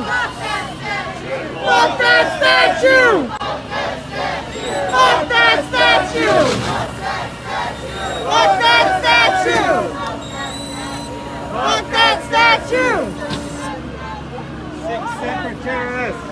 Fuck that statue! Fuck that statue! Fuck that statue! Fuck that statue! 6 separate terrorists.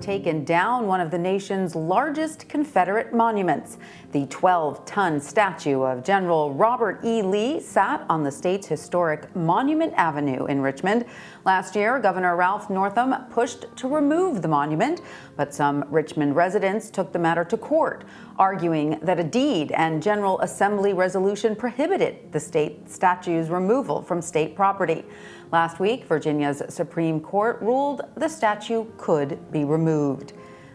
Taken down one of the nation's largest Confederate monuments. The 12-ton statue of General Robert E. Lee sat on the state's historic Monument Avenue in Richmond. Last year, Governor Ralph Northam pushed to remove the monument, but some Richmond residents took the matter to court, arguing that a deed and General Assembly resolution prohibited the state statue's removal from state property. Last week, Virginia's Supreme Court ruled the statue could be removed.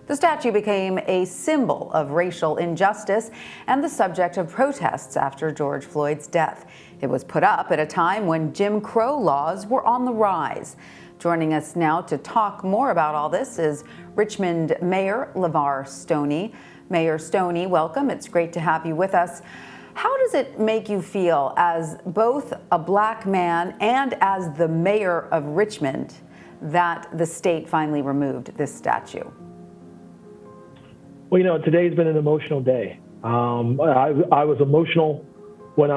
The statue became a symbol of racial injustice and the subject of protests after George Floyd's death. It was put up at a time when Jim Crow laws were on the rise. Joining us now to talk more about all this is Richmond Mayor LeVar Stoney. Mayor Stoney, welcome. It's great to have you with us. How does it make you feel as both a black man and as the mayor of Richmond that the state finally removed this statue? Well, you know, today's been an emotional day. I was emotional when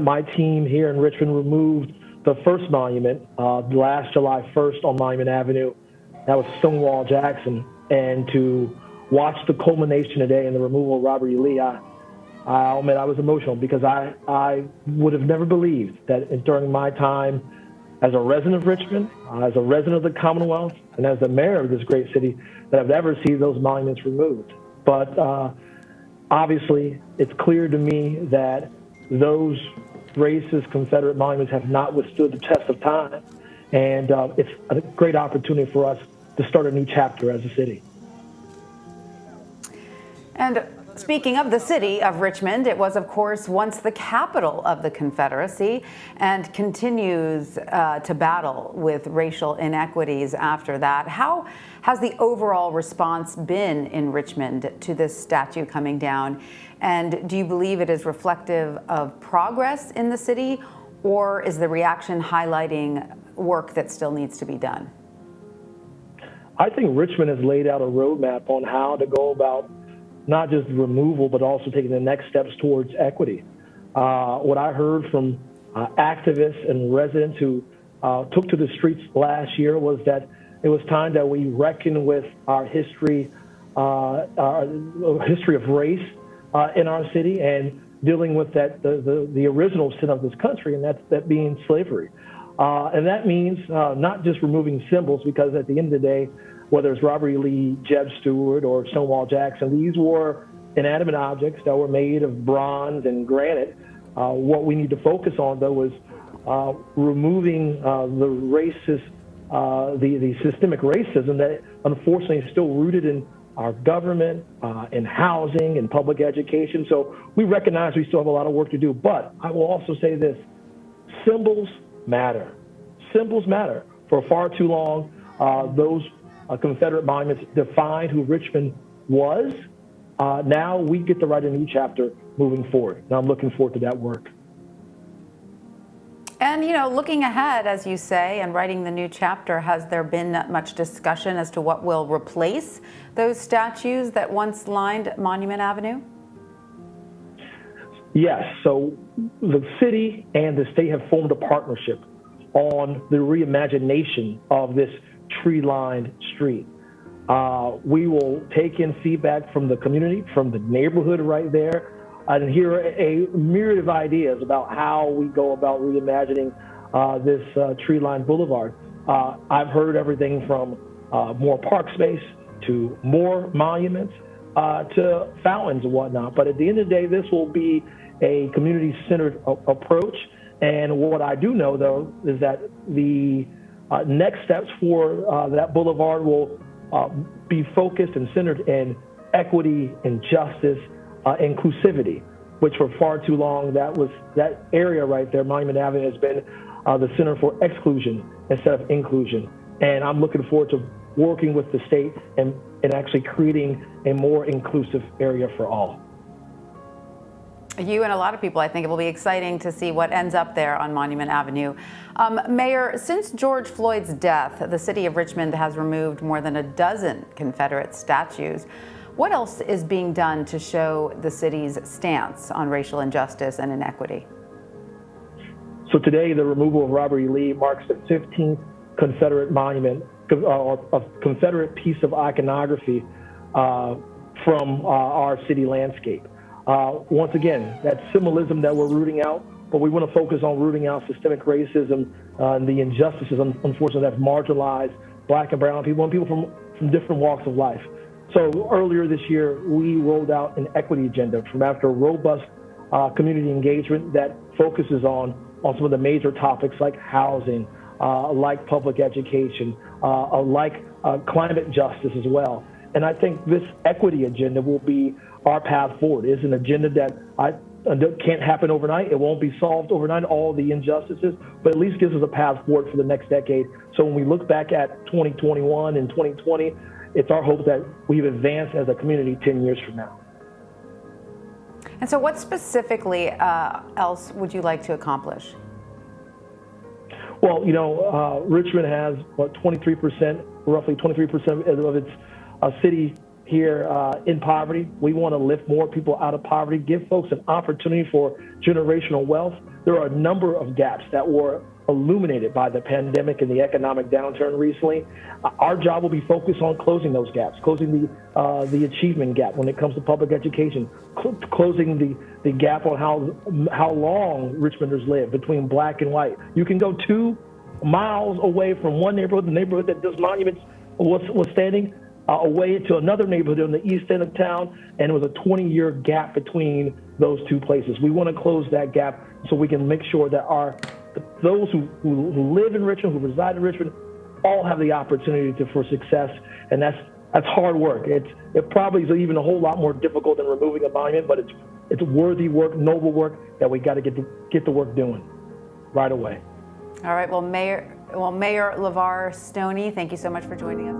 my team here in Richmond removed the first monument last July 1st on Monument Avenue. That was Stonewall Jackson. And to watch the culmination today in the removal of Robert E. Lee, I'll admit I was emotional because I would have never believed that during my time as a resident of Richmond, as a resident of the Commonwealth, and as the mayor of this great city, that I've ever seen those monuments removed. But obviously, it's clear to me that those racist Confederate monuments have not withstood the test of time. And it's a great opportunity for us to start a new chapter as a city. And speaking of the city of Richmond, it was, of course, once the capital of the Confederacy and continues to battle with racial inequities after that. How has the overall response been in Richmond to this statue coming down? And do you believe it is reflective of progress in the city, or is the reaction highlighting work that still needs to be done? I think Richmond has laid out a roadmap on how to go about not just removal, but also taking the next steps towards equity. What I heard from activists and residents who took to the streets last year was that it was time that we reckon with our history of race in our city and dealing with the original sin of this country, and that being slavery. And that means not just removing symbols, because at the end of the day, whether it's Robert E. Lee, Jeb Stuart, or Stonewall Jackson, these were inanimate objects that were made of bronze and granite. What we need to focus on, though, is removing the racist, the systemic racism that unfortunately is still rooted in our government, in housing, in public education. So we recognize we still have a lot of work to do. But I will also say this: symbols matter. Symbols matter. For far too long, those Confederate monuments defined who Richmond was. Now we get to write a new chapter moving forward. And I'm looking forward to that work. And, you know, looking ahead, as you say, and writing the new chapter, has there been much discussion as to what will replace those statues that once lined Monument Avenue? Yes. So the city and the state have formed a partnership on the reimagination of this tree-lined street. We will take in feedback from the community, from the neighborhood right there, and hear a myriad of ideas about how we go about reimagining this tree-lined boulevard. I've heard everything from more park space to more monuments to fountains and whatnot. But at the end of the day, this will be a community-centered approach. And what I do know, though, is that the next steps for that boulevard will be focused and centered in equity and justice, inclusivity, which for far too long, that area right there, Monument Avenue, has been the center for exclusion instead of inclusion. And I'm looking forward to working with the state and actually creating a more inclusive area for all. You and a lot of people, I think it will be exciting to see what ends up there on Monument Avenue. Mayor, since George Floyd's death, the city of Richmond has removed more than a dozen Confederate statues. What else is being done to show the city's stance on racial injustice and inequity? So today, the removal of Robert E. Lee marks the 15th Confederate monument, or a Confederate piece of iconography from our city landscape. Once again, that symbolism that we're rooting out, but we want to focus on rooting out systemic racism and the injustices, unfortunately, that's marginalized Black and brown people and people from different walks of life. So earlier this year, we rolled out an equity agenda from after robust community engagement that focuses on some of the major topics like housing, like public education, like climate justice as well. And I think this equity agenda will be our path forward. It's an agenda that can't happen overnight. It won't be solved overnight, all the injustices, but at least gives us a path forward for the next decade. So when we look back at 2021 and 2020, it's our hope that we've advanced as a community 10 years from now. And so what specifically else would you like to accomplish? Well, Richmond has, what, 23%, roughly 23% of its city here in poverty. We want to lift more people out of poverty, give folks an opportunity for generational wealth. There are a number of gaps that were illuminated by the pandemic and the economic downturn recently. Our job will be focused on closing those gaps, closing the achievement gap when it comes to public education, closing the gap on how long Richmonders live between Black and white. You can go 2 miles away from one neighborhood, the neighborhood that this monument was standing, away to another neighborhood on the east end of town, and it was a 20-year gap between those two places. We want to close that gap so we can make sure that those who live in Richmond, who reside in Richmond, all have the opportunity for success, and that's hard work. It probably is even a whole lot more difficult than removing a monument, but it's worthy work, noble work that we got to get the work doing right away. All right. Well, Mayor LeVar Stoney, thank you so much for joining us.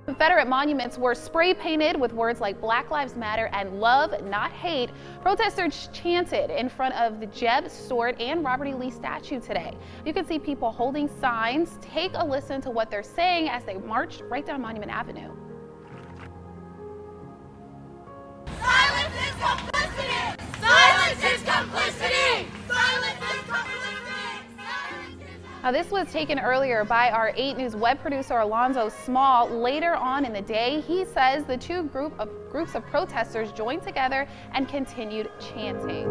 Confederate monuments were spray painted with words like Black Lives Matter and Love, Not Hate. Protesters chanted in front of the Jeb Stuart and Robert E. Lee statue today. You can see people holding signs. Take a listen to what they're saying as they marched right down Monument Avenue. Silence is complicity! Silence is complicity! Silence is complicity! Now, this was taken earlier by our 8 News web producer Alonzo Small. Later on in the day, he says the two groups of protesters joined together and continued chanting.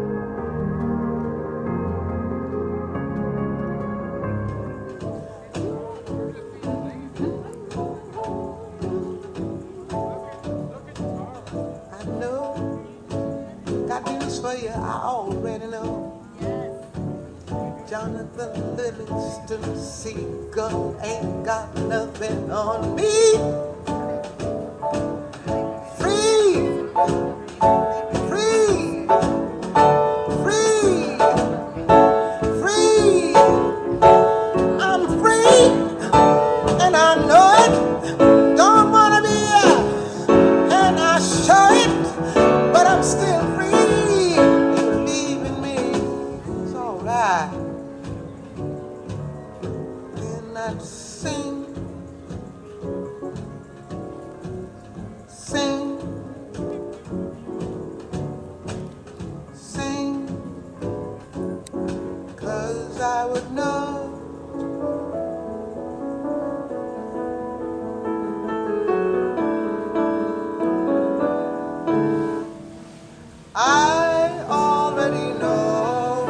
I know, got news for you, I already know. Jonathan Livingston Seagull ain't got nothing on me. Free, free, free, free, let's sing, sing, sing, 'cause I would know. I already know.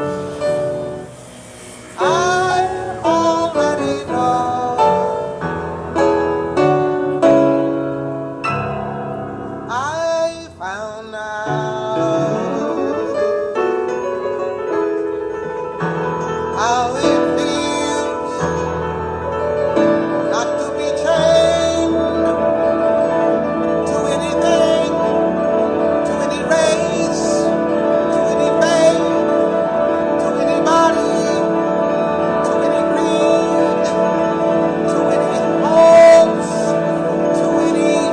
I already know. I found out how it feels not to be chained to anything, to any race, to any faith, to anybody, to any creed, to any hopes, to anything.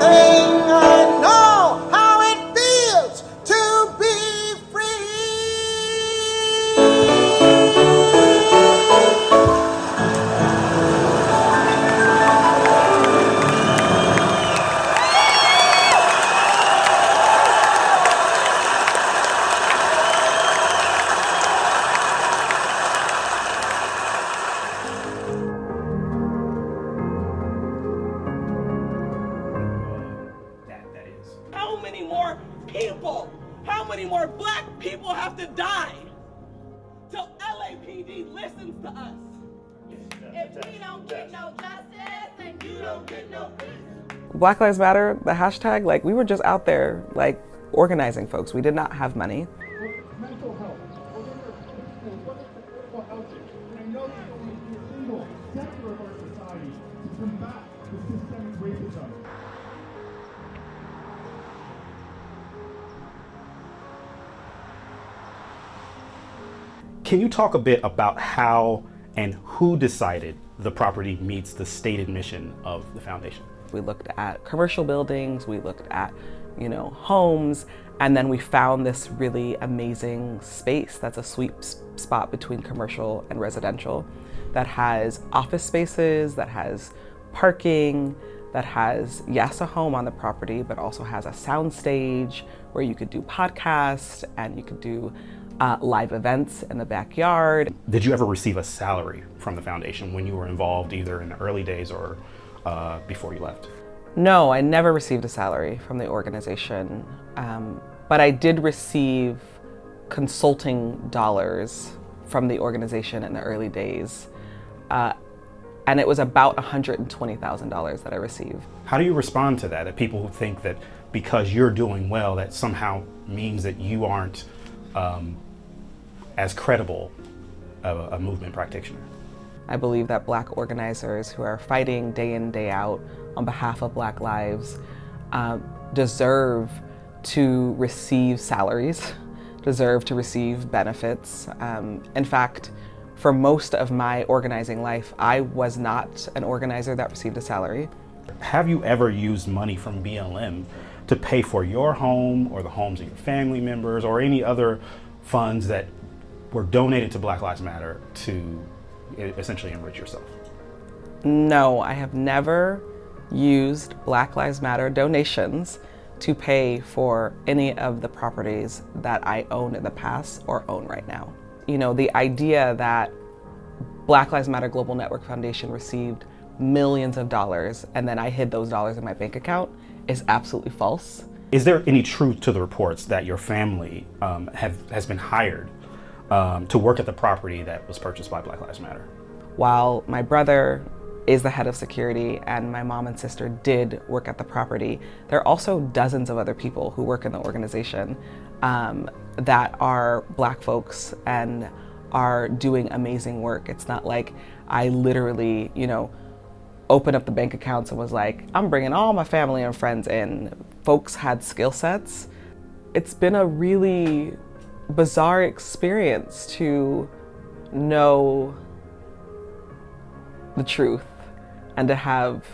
I know how it feels to be free. How many more people, how many more black people have to die till LAPD listens to us? If we don't get no justice, then you don't get no peace. Black Lives Matter, the hashtag, like we were just out there like organizing folks. We did not have money. Mental health, whatever affordable housing. I know there's only a single sector of our society to combat the systemic racism. Can you talk a bit about how and who decided the property meets the stated mission of the foundation? We looked at commercial buildings, we looked at, homes, and then we found this really amazing space that's a sweet spot between commercial and residential that has office spaces, that has parking, that has, yes, a home on the property, but also has a sound stage where you could do podcasts and you could do live events in the backyard. Did you ever receive a salary from the foundation when you were involved, either in the early days or before you left? No, I never received a salary from the organization, but I did receive consulting dollars from the organization in the early days. And it was about $120,000 that I received. How do you respond to that? That people who think that because you're doing well, that somehow means that you aren't as credible a movement practitioner? I believe that Black organizers who are fighting day in, day out on behalf of Black lives deserve to receive salaries, deserve to receive benefits. In fact, for most of my organizing life, I was not an organizer that received a salary. Have you ever used money from BLM to pay for your home or the homes of your family members or any other funds that were donated to Black Lives Matter to essentially enrich yourself? No, I have never used Black Lives Matter donations to pay for any of the properties that I owned in the past or own right now. The idea that Black Lives Matter Global Network Foundation received millions of dollars and then I hid those dollars in my bank account is absolutely false. Is there any truth to the reports that your family has been hired to work at the property that was purchased by Black Lives Matter? While my brother is the head of security and my mom and sister did work at the property, there are also dozens of other people who work in the organization that are Black folks and are doing amazing work. It's not like I literally, opened up the bank accounts and was like, I'm bringing all my family and friends in. Folks had skill sets. It's been a really bizarre experience to know the truth and to have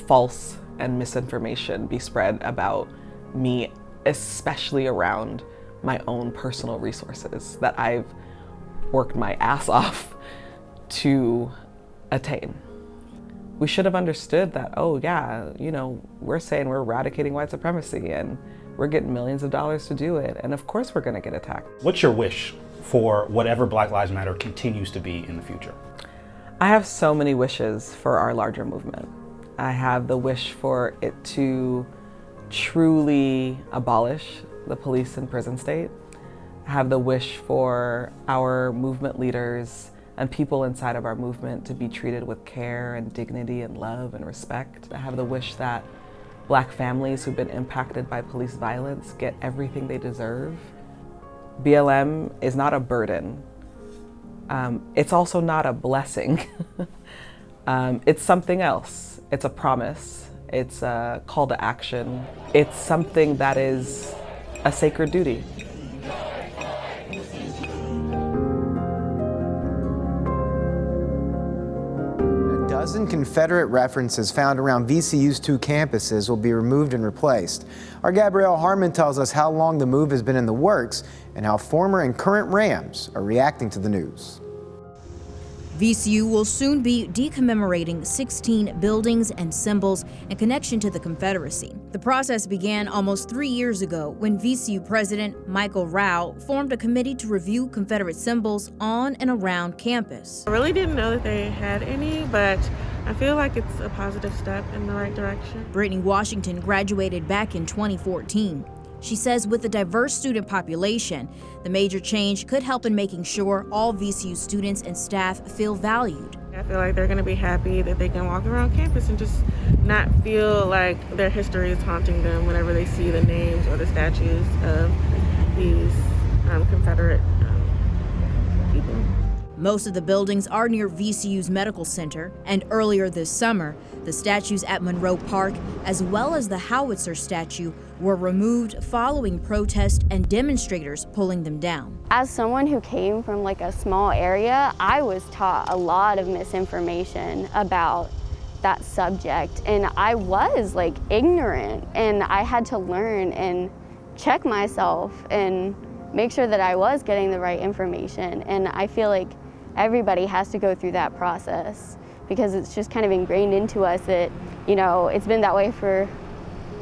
false and misinformation be spread about me, especially around my own personal resources that I've worked my ass off to attain. We should have understood that, oh yeah, you know, we're saying we're eradicating white supremacy and we're getting millions of dollars to do it. And of course we're gonna get attacked. What's your wish for whatever Black Lives Matter continues to be in the future? I have so many wishes for our larger movement. I have the wish for it to truly abolish the police and prison state. I have the wish for our movement leaders and people inside of our movement to be treated with care and dignity and love and respect. I have the wish that Black families who've been impacted by police violence get everything they deserve. BLM is not a burden. It's also not a blessing. It's something else. It's a promise. It's a call to action. It's something that is a sacred duty. A dozen Confederate references found around VCU's 2 campuses will be removed and replaced. Our Gabrielle Harmon tells us how long the move has been in the works and how former and current Rams are reacting to the news. VCU will soon be decommemorating 16 buildings and symbols in connection to the Confederacy. The process began almost 3 years ago when VCU President Michael Rao formed a committee to review Confederate symbols on and around campus. I really didn't know that they had any, but I feel like it's a positive step in the right direction. Brittany Washington graduated back in 2014. She says with a diverse student population, the major change could help in making sure all VCU students and staff feel valued. I feel like they're going to be happy that they can walk around campus and just not feel like their history is haunting them whenever they see the names or the statues of these Confederate people. Most of the buildings are near VCU's medical center, and earlier this summer, the statues at Monroe Park, as well as the Howitzer statue, were removed following protests and demonstrators pulling them down. As someone who came from like a small area, I was taught a lot of misinformation about that subject, and I was like ignorant, and I had to learn and check myself and make sure that I was getting the right information. And I feel like everybody has to go through that process because it's just kind of ingrained into us that, you know, it's been that way for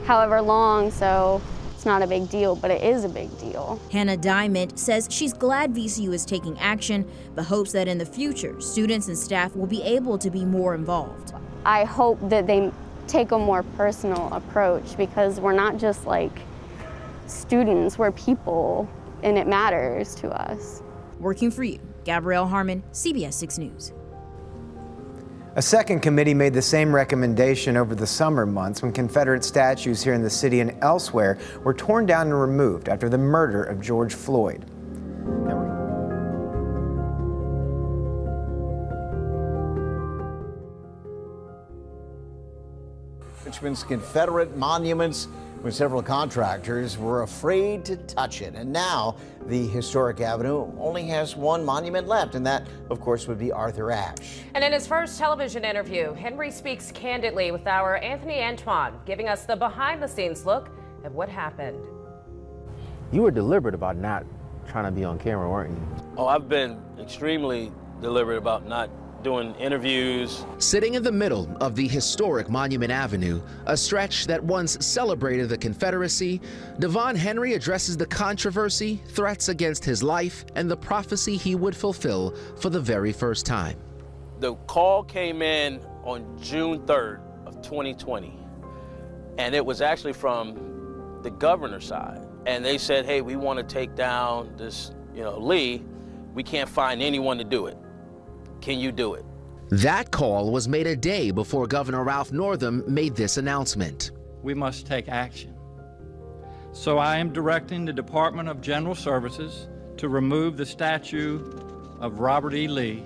however long, so it's not a big deal, but it is a big deal. Hannah Diamond says she's glad VCU is taking action, but hopes that in the future, students and staff will be able to be more involved. I hope that they take a more personal approach because we're not just like students, we're people, and it matters to us. Working for you, Gabrielle Harmon, CBS 6 News. A second committee made the same recommendation over the summer months when Confederate statues here in the city and elsewhere were torn down and removed after the murder of George Floyd. Richmond's Confederate monuments, when several contractors were afraid to touch it. And now the historic avenue only has one monument left, and that, of course, would be Arthur Ashe. And in his first television interview, Henry speaks candidly with our Anthony Antoine, giving us the behind-the-scenes look at what happened. You were deliberate about not trying to be on camera, weren't you? Oh, I've been extremely deliberate about not doing interviews. Sitting in the middle of the historic Monument Avenue, a stretch that once celebrated the Confederacy, Devon Henry addresses the controversy, threats against his life, and the prophecy he would fulfill for the very first time. The call came in on June 3rd of 2020, and it was actually from the governor's side. And they said, hey, we want to take down this, Lee. We can't find anyone to do it. Can you do it? That call was made a day before Governor Ralph Northam made this announcement. We must take action. So I am directing the Department of General Services to remove the statue of Robert E. Lee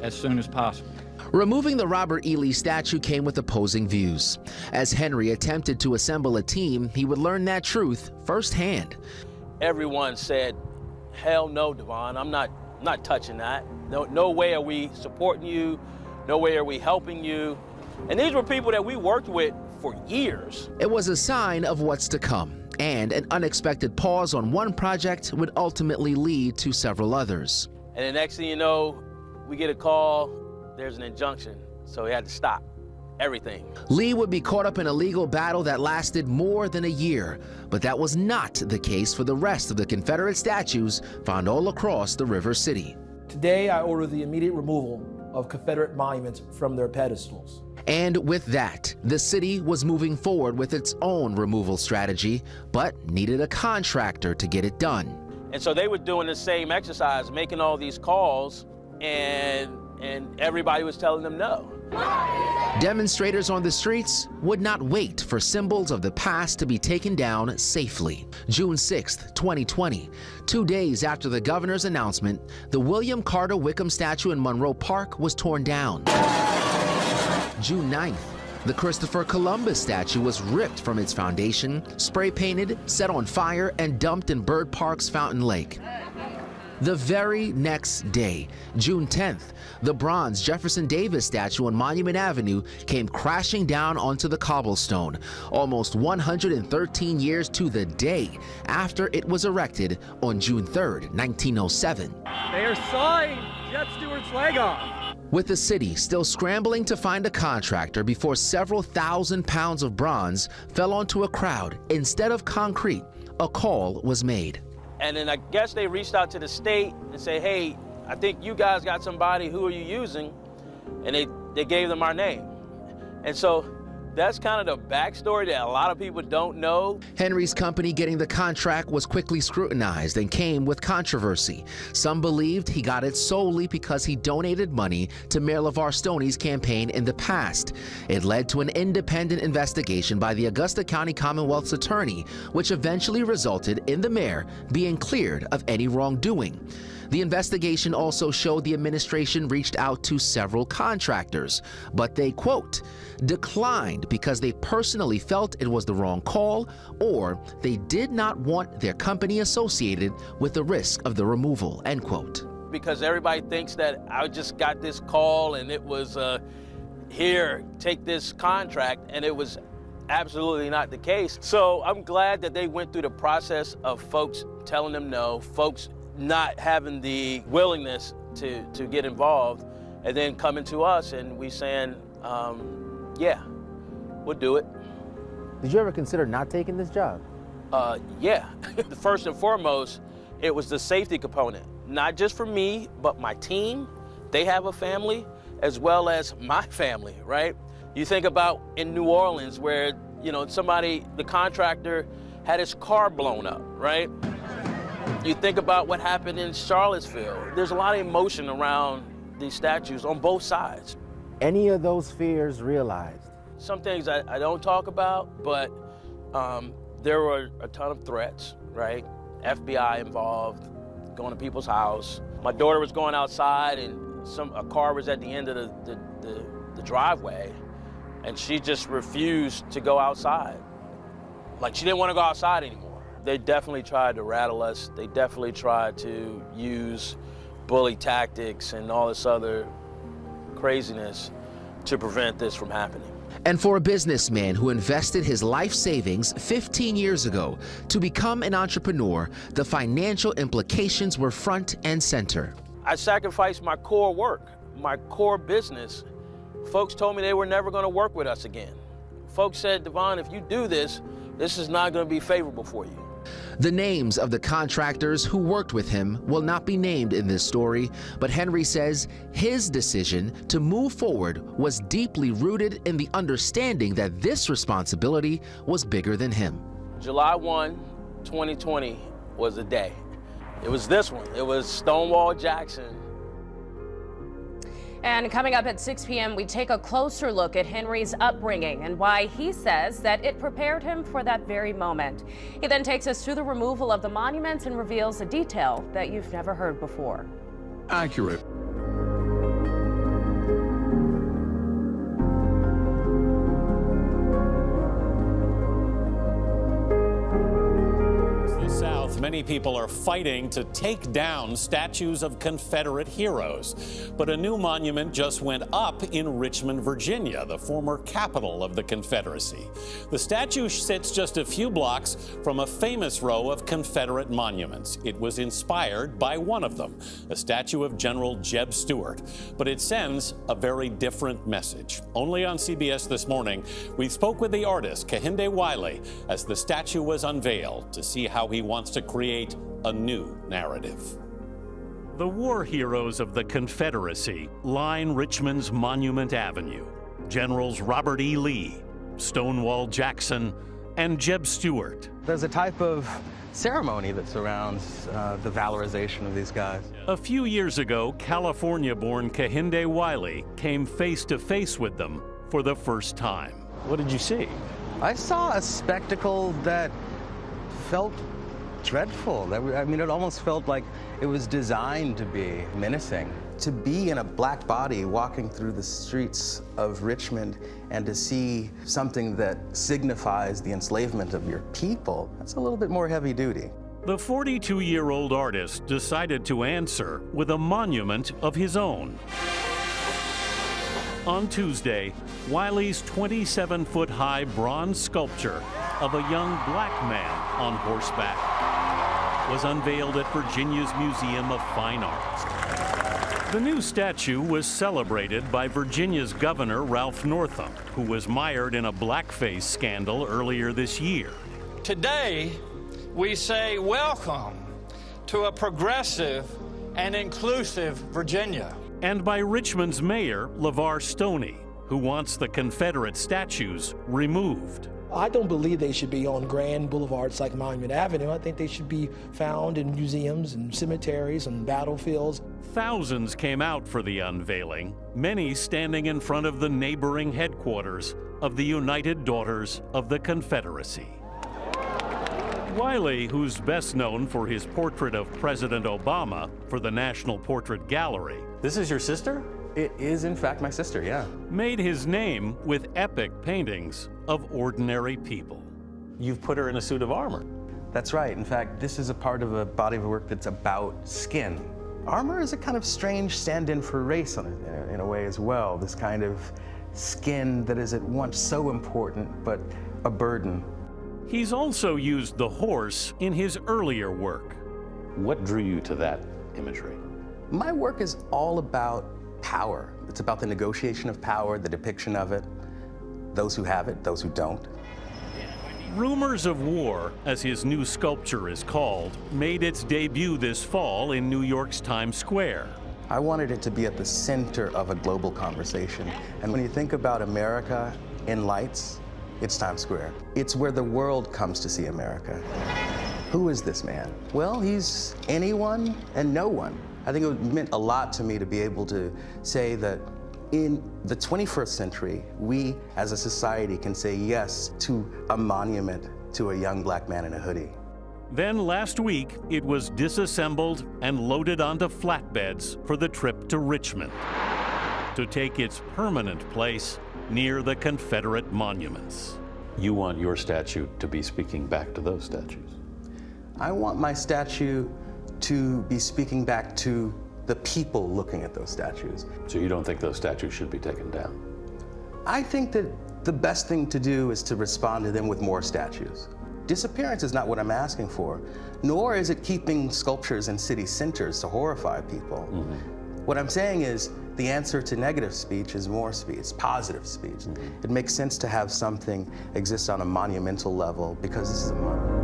as soon as possible. Removing the Robert E. Lee statue came with opposing views. As Henry attempted to assemble a team, he would learn that truth firsthand. Everyone said, hell no, Devon, I'm not touching that. No way are we supporting you. No way are we helping you. And these were people that we worked with for years. It was a sign of what's to come, and an unexpected pause on one project would ultimately lead to several others. And the next thing you know, we get a call, there's an injunction, so we had to stop everything. Lee would be caught up in a legal battle that lasted more than a year, but that was not the case for the rest of the Confederate statues found all across the River City. Today, I order the immediate removal of Confederate monuments from their pedestals. And with that, the city was moving forward with its own removal strategy, but needed a contractor to get it done. And so they were doing the same exercise, making all these calls, and everybody was telling them no. Demonstrators on the streets would not wait for symbols of the past to be taken down safely. June 6, 2020, 2 days after the governor's announcement, the William Carter Wickham statue in Monroe Park was torn down. June 9th, the Christopher Columbus statue was ripped from its foundation, spray painted, set on fire, and dumped in Bird Park's Fountain Lake. The very next day, June 10th, the bronze Jefferson Davis statue on Monument Avenue came crashing down onto the cobblestone, almost 113 years to the day after it was erected on June 3rd, 1907. They are sawing Jeb Stuart's leg off. With the city still scrambling to find a contractor before several thousand pounds of bronze fell onto a crowd instead of concrete, a call was made. And then I guess they reached out to the state and say, hey, I think you guys got somebody, who are you using? And they gave them our name. And so that's kind of the backstory that a lot of people don't know. Henry's company getting the contract was quickly scrutinized and came with controversy. Some believed he got it solely because he donated money to Mayor LeVar Stoney's campaign in the past. It led to an independent investigation by the Augusta County Commonwealth's attorney, which eventually resulted in the mayor being cleared of any wrongdoing. The investigation also showed the administration reached out to several contractors, but they, quote, declined because they personally felt it was the wrong call or they did not want their company associated with the risk of the removal, end quote. Because everybody thinks that I just got this call and it was, here, take this contract, and it was absolutely not the case. So I'm glad that they went through the process of folks telling them no, folks not having the willingness to get involved, and then coming to us and we saying, yeah, we'll do it. Did you ever consider not taking this job? Yeah. First and foremost, it was the safety component, not just for me, but my team. They have a family, as well as my family, right? You think about in New Orleans where, you know, the contractor had his car blown up, right? You think about what happened in Charlottesville. There's a lot of emotion around these statues on both sides. Any of those fears realized? Some things I don't talk about, but there were a ton of threats, right? FBI involved, going to people's house. My daughter was going outside and a car was at the end of the driveway, and she just refused to go outside. Like, she didn't want to go outside anymore. They definitely tried to rattle us. They definitely tried to use bully tactics and all this other craziness to prevent this from happening. And for a businessman who invested his life savings 15 years ago to become an entrepreneur, the financial implications were front and center. I sacrificed my core work, my core business. Folks told me they were never going to work with us again. Folks said, Devon, if you do this, this is not going to be favorable for you. The names of the contractors who worked with him will not be named in this story, but Henry says his decision to move forward was deeply rooted in the understanding that this responsibility was bigger than him. July 1, 2020 was the day. It was this one. It was Stonewall Jackson. And coming up at 6 p.m., we take a closer look at Henry's upbringing and why he says that it prepared him for that very moment. He then takes us through the removal of the monuments and reveals a detail that you've never heard before. Accurate. The South many people are fighting to take down statues of Confederate heroes. But a new monument just went up in Richmond, Virginia, the former capital of the Confederacy. The statue sits just a few blocks from a famous row of Confederate monuments. It was inspired by one of them, a statue of General Jeb Stuart. But it sends a very different message. Only on CBS This Morning, we spoke with the artist, Kehinde Wiley, as the statue was unveiled to see how he wants to create a new narrative. The war heroes of the Confederacy line Richmond's Monument Avenue. Generals Robert E. Lee, Stonewall Jackson, and Jeb Stuart. There's a type of ceremony that surrounds the valorization of these guys. A few years ago, California-born Kehinde Wiley came face to face with them for the first time. What did you see? I saw a spectacle that felt dreadful. I mean, it almost felt like it was designed to be menacing. To be in a black body walking through the streets of Richmond and to see something that signifies the enslavement of your people, that's a little bit more heavy duty. The 42-year-old artist decided to answer with a monument of his own. On Tuesday, Wiley's 27-foot-high bronze sculpture of a young black man on horseback was unveiled at Virginia's Museum of Fine Arts. The new statue was celebrated by Virginia's Governor Ralph Northam, who was mired in a blackface scandal earlier this year. Today, we say welcome to a progressive and inclusive Virginia. And by Richmond's mayor, LeVar Stoney, who wants the Confederate statues removed. I don't believe they should be on grand boulevards like Monument Avenue. I think they should be found in museums and cemeteries and battlefields. Thousands came out for the unveiling, many standing in front of the neighboring headquarters of the United Daughters of the Confederacy. Wiley, who's best known for his portrait of President Obama for the National Portrait Gallery. This is your sister? It is, in fact, my sister, yeah. Made his name with epic paintings of ordinary people. You've put her in a suit of armor. That's right. In fact, this is a part of a body of work that's about skin. Armor is a kind of strange stand-in for race in a way as well. This kind of skin that is at once so important, but a burden. He's also used the horse in his earlier work. What drew you to that imagery? My work is all about power. It's about the negotiation of power, the depiction of it, those who have it, those who don't. Rumors of War, as his new sculpture is called, made its debut this fall in New York's Times Square. I wanted it to be at the center of a global conversation. And when you think about America in lights, it's Times Square. It's where the world comes to see America. Who is this man? Well, he's anyone and no one. I think it meant a lot to me to be able to say that in the 21st century, we as a society can say yes to a monument to a young black man in a hoodie. Then last week, it was disassembled and loaded onto flatbeds for the trip to Richmond to take its permanent place near the Confederate monuments. You want your statue to be speaking back to those statues? I want my statue to be speaking back to the people looking at those statues. So you don't think those statues should be taken down? I think that the best thing to do is to respond to them with more statues. Disappearance is not what I'm asking for, nor is it keeping sculptures in city centers to horrify people. What I'm saying is the answer to negative speech is more speech, positive speech. It makes sense to have something exist on a monumental level because this is a monument.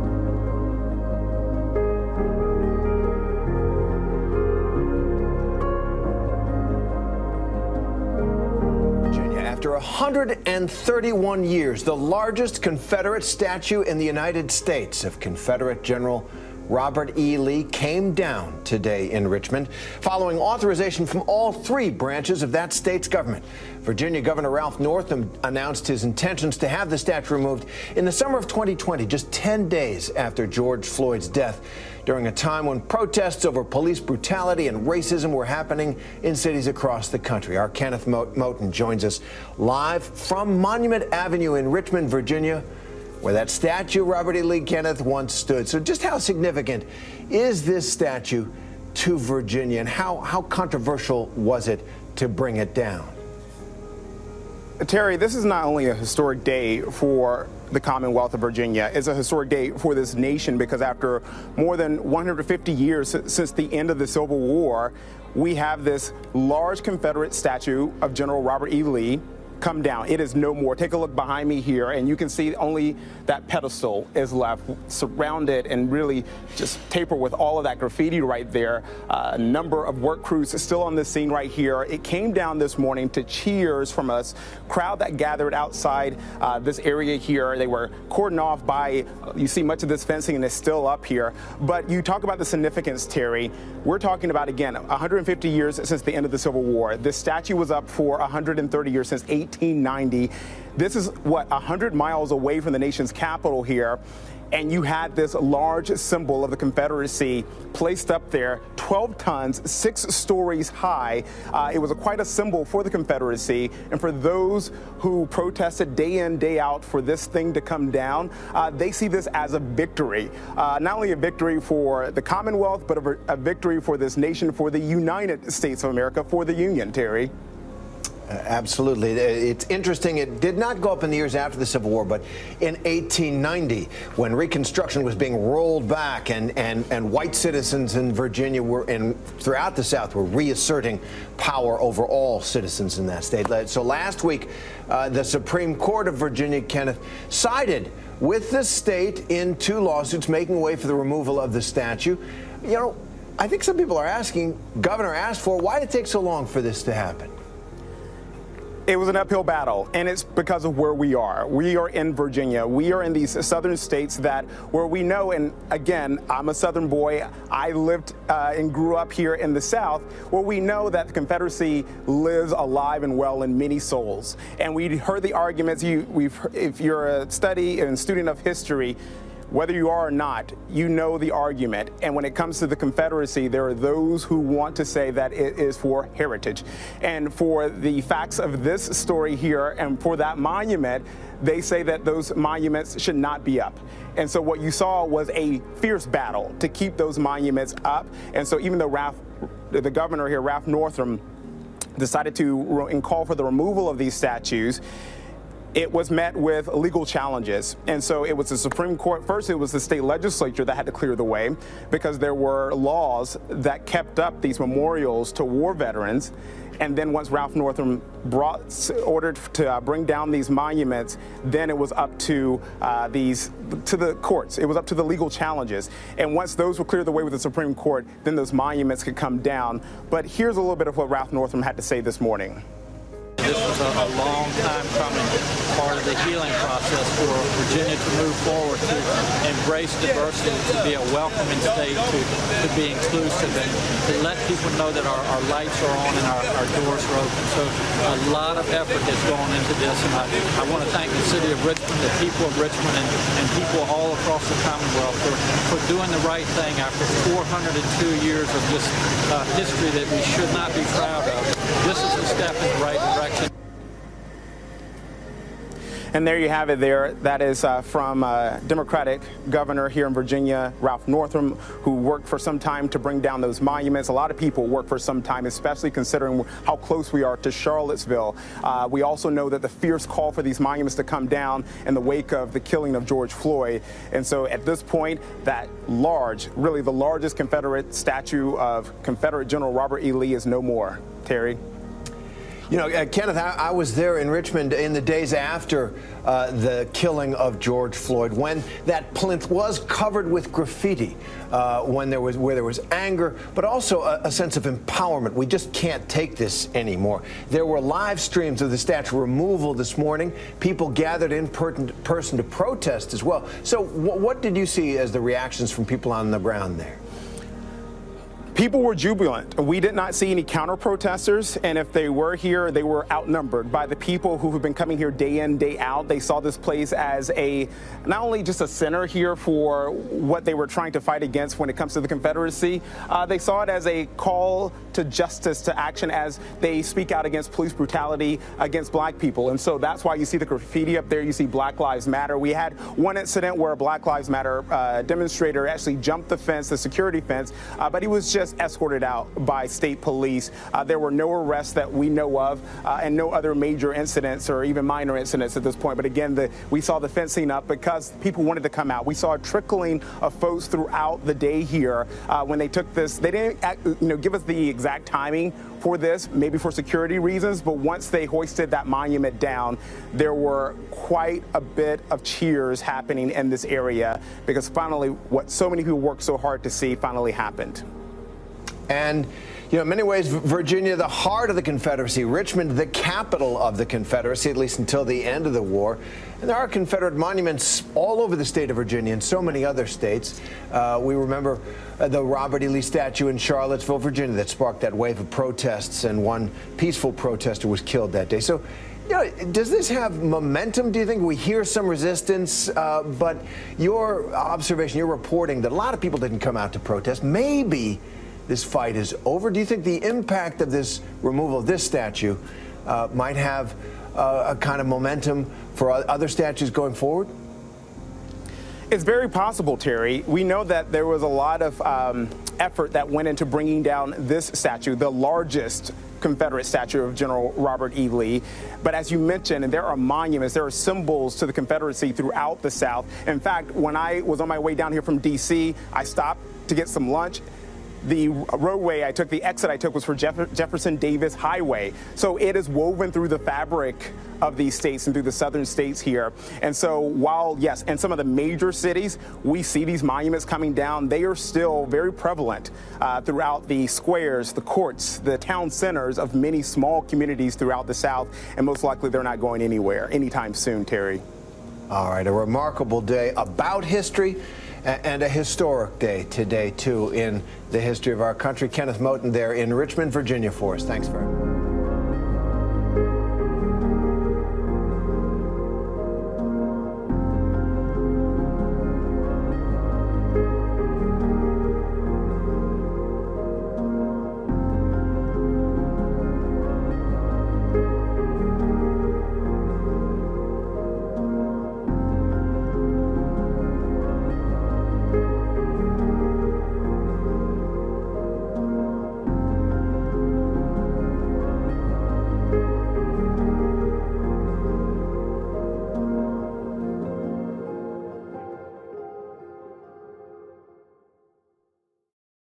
After 131 years, the largest Confederate statue in the United States of Confederate General Robert E. Lee came down today in Richmond, following authorization from all three branches of that state's government. Virginia Governor Ralph Northam announced his intentions to have the statue removed in the summer of 2020, just 10 days after George Floyd's death, during a time when protests over police brutality and racism were happening in cities across the country. Our Kenneth Moten joins us live from Monument Avenue in Richmond, Virginia. where that statue of Robert E. Lee, Kenneth, once stood. So just how significant is this statue to Virginia, and how controversial was it to bring it down? Terry, this is not only a historic day for the Commonwealth of Virginia, it's a historic day for this nation, because after more than 150 years since the end of the Civil War, we have this large Confederate statue of General Robert E. Lee come down. It is no more. Take a look behind me here, and you can see only that pedestal is left, surrounded and really just tapered with all of that graffiti right there. A number of work crews still on the scene right here. It came down this morning to cheers from a crowd that gathered outside this area here. They were cordoned off by, you see much of this fencing, and it's still up here. But you talk about the significance, Terry. We're talking about, again, 150 years since the end of the Civil War. This statue was up for 130 years, since 1890. This is, 100 miles away from the nation's capital here. And you had this large symbol of the Confederacy placed up there, 12 tons, 6 stories high. It was quite a symbol for the Confederacy. And for those who protested day in, day out for this thing to come down, they see this as a victory. Not only a victory for the Commonwealth, but a victory for this nation, for the United States of America, for the Union, Terry. Absolutely. It's interesting. It did not go up in the years after the Civil War, but in 1890, when Reconstruction was being rolled back and white citizens in Virginia throughout the South were reasserting power over all citizens in that state. So last week, the Supreme Court of Virginia, Kenneth, sided with the state in 2 lawsuits making way for the removal of the statue. You know, I think some people are asking, Governor asked for, why did it take so long for this to happen? It was an uphill battle, and it's because of where we are. We are in Virginia. We are in these southern states where we know, and again, I'm a southern boy. I lived and grew up here in the South, where we know that the Confederacy lives alive and well in many souls. And we heard the arguments. If you're a student of history, whether you are or not, you know the argument. And when it comes to the Confederacy, there are those who want to say that it is for heritage. And for the facts of this story here and for that monument, they say that those monuments should not be up. And so what you saw was a fierce battle to keep those monuments up. And so even though the governor here, Ralph Northam, decided to call for the removal of these statues, it was met with legal challenges. And so it was the Supreme Court. First, it was the state legislature that had to clear the way, because there were laws that kept up these memorials to war veterans. And then once Ralph Northam ordered to bring down these monuments, then it was up to the courts. It was up to the legal challenges. And once those were cleared the way with the Supreme Court, then those monuments could come down. But here's a little bit of what Ralph Northam had to say this morning. This was a long time coming, part of the healing process for Virginia to move forward, to embrace diversity, to be a welcoming state, to be inclusive, and to let people know that our lights are on and our doors are open. So a lot of effort has gone into this, and I want to thank the city of Richmond, the people of Richmond, and people all across the Commonwealth for doing the right thing after 402 years of just history that we should not be proud of. This is a step in the right direction. And there you have it there. That is from Democratic governor here in Virginia, Ralph Northam, who worked for some time to bring down those monuments. A lot of people work for some time, especially considering how close we are to Charlottesville. We also know that the fierce call for these monuments to come down in the wake of the killing of George Floyd. And so at this point, that really the largest Confederate statue of Confederate General Robert E. Lee is no more. Terry? You know, Kenneth, I was there in Richmond in the days after the killing of George Floyd, when that plinth was covered with graffiti, where there was anger, but also a sense of empowerment. We just can't take this anymore. There were live streams of the statue removal this morning. People gathered in person to protest as well. So what did you see as the reactions from people on the ground there? People were jubilant. We did not see any counter protesters, and if they were here, they were outnumbered by the people who have been coming here day in, day out. They saw this place as not only just a center here for what they were trying to fight against when it comes to the Confederacy, they saw it as a call to justice, to action, as they speak out against police brutality against black people. And so that's why you see the graffiti up there. You see Black Lives Matter. We had one incident where a Black Lives Matter demonstrator actually jumped the fence, the security fence, but he was just escorted out by state police. There were no arrests that we know of, and no other major incidents or even minor incidents at this point. But again, we saw the fencing up because people wanted to come out. We saw a trickling of folks throughout the day here when they took this. They didn't give us the exact timing for this, maybe for security reasons, but once they hoisted that monument down, there were quite a bit of cheers happening in this area because finally what so many people worked so hard to see finally happened. And, in many ways, Virginia, the heart of the Confederacy, Richmond, the capital of the Confederacy, at least until the end of the war. And there are Confederate monuments all over the state of Virginia and so many other states. We remember the Robert E. Lee statue in Charlottesville, Virginia, that sparked that wave of protests, and one peaceful protester was killed that day. So, does this have momentum, do you think? We hear some resistance, but your observation, your reporting that a lot of people didn't come out to protest, maybe this fight is over. Do you think the impact of this removal of this statue might have a kind of momentum for other statues going forward? It's very possible, Terry. We know that there was a lot of effort that went into bringing down this statue, the largest Confederate statue of General Robert E. Lee. But as you mentioned, there are monuments, there are symbols to the Confederacy throughout the South. In fact, when I was on my way down here from D.C., I stopped to get some lunch. The roadway I took, the exit I took was for Jefferson Davis Highway. So it is woven through the fabric of these states and through the southern states here. And so while, yes, in some of the major cities, we see these monuments coming down, they are still very prevalent throughout the squares, the courts, the town centers of many small communities throughout the South. And most likely they're not going anywhere anytime soon, Terry. All right, a remarkable day about history. And a historic day today, too, in the history of our country. Kenneth Moten there in Richmond, Virginia for us. Thanks very much.